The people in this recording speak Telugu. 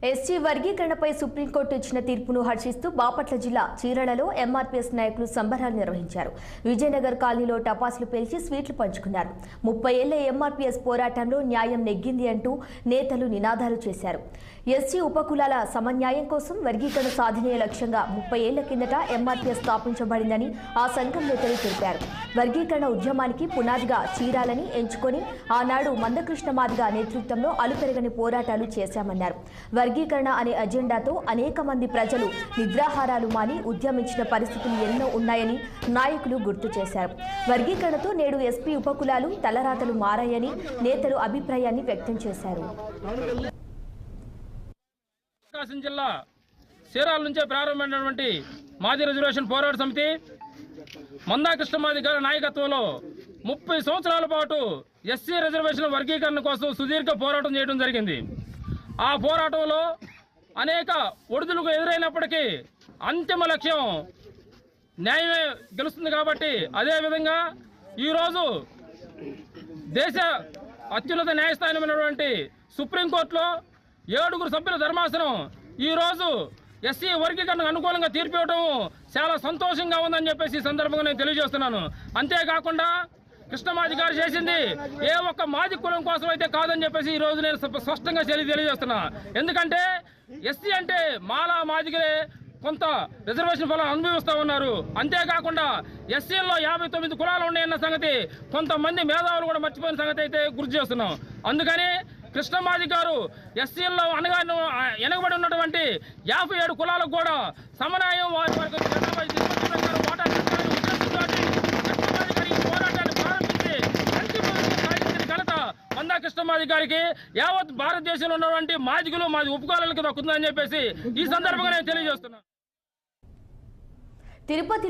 ఎస్టీ వర్గీకరణపై సుప్రీంకోర్టు ఇచ్చిన తీర్పును హర్షిస్తూ బాపట్ల జిల్లా చీరలలో ఎంఆర్పీఎస్ నాయకులు సంబరాలు నిర్వహించారు. విజయనగర్ కాలనీలో టపాసులు పేల్చి స్వీట్లు పంచుకున్నారు. 30 ఏళ్ల ఎంఆర్పీఎస్ పోరాటంలో న్యాయం నెగ్గింది అంటూ నేతలు నినాదాలు చేశారు. ఎస్టీ ఉపకులాల సమన్యాయం కోసం వర్గీకరణ సాధనే లక్ష్యంగా 30 ఏళ్ల కిందట ఎంఆర్పీఎస్ స్థాపించబడిందని ఆ సంఘం నేతలు తెలిపారు. వర్గీకరణ ఉద్యమానికి పునాదిగా చీరాలని ఎంచుకొని ఆనాడు మందకృష్ణ మాదిగ నేతృత్వంలో అలుపెరగని పోరాటాలు చేశామన్నారు. వర్గీకరణ అనే అజెండాతో అనేక మంది ప్రజలు నిద్రాహారాలు మాని ఉద్యమించిన పరిస్థితులు ఎన్నో ఉన్నాయని నాయకులు గుర్తు చేశారు. వర్గీకరణతో నేడు ఎస్పీ ఉపకులాలు తలరాతలు మారాయని నేతలు అభిప్రాయాన్ని వ్యక్తం చేశారు. ప్రకాశం జిల్లా చీరాల నుంచే ప్రారంభమైనటువంటి మాది రిజర్వేషన్ పోరాట సమితి మందాకృష్ణ మాది గారి నాయకత్వంలో 30 సంవత్సరాల పాటు ఎస్సీ రిజర్వేషన్ వర్గీకరణ కోసం సుదీర్ఘ పోరాటం చేయడం జరిగింది. ఆ పోరాటంలో అనేక ఒడిదుడుకు ఎదురైనప్పటికీ అంతిమ లక్ష్యం న్యాయమే గెలుస్తుంది కాబట్టి అదేవిధంగా ఈరోజు దేశ అత్యున్నత న్యాయస్థానమైనటువంటి సుప్రీంకోర్టులో 7 సభ్యుల ధర్మాసనం ఈరోజు ఎస్సీ వర్గీకరణకు అనుకూలంగా తీర్పు ఇవ్వడం చాలా సంతోషంగా ఉందని చెప్పేసి ఈ సందర్భంగా నేను తెలియజేస్తున్నాను. అంతేకాకుండా కృష్ణమాది గారు చేసింది ఏ ఒక్క మాది కులం కోసం అయితే కాదని చెప్పేసి ఈ రోజు నేను స్పష్టంగా తెలియజేస్తున్నా. ఎందుకంటే ఎస్సీ అంటే మాలా మాదిగలే కొంత రిజర్వేషన్ ఫలం అనుభవిస్తూ ఉన్నారు. అంతేకాకుండా ఎస్సీల్లో 59 కులాలు ఉన్నాయన్న సంగతి కొంతమంది మేధావులు కూడా మర్చిపోయిన సంగతి అయితే గుర్తు చేస్తున్నాం. అందుకని కృష్ణమాది గారు ఎస్సీల్లో వెనకబడి ఉన్నటువంటి 57 కులాలకు కూడా సమన్యాయం వారి పోరాటాన్ని ప్రారంభించి ఘనత మందాకృష్ణమాది గారికి యావత్ భారతదేశంలో ఉన్నటువంటి మాదిగులు మాది ఉపకులాలకు దక్కుందని చెప్పేసి ఈ సందర్భంగా నేను తెలియజేస్తున్నాను. తిరుపతి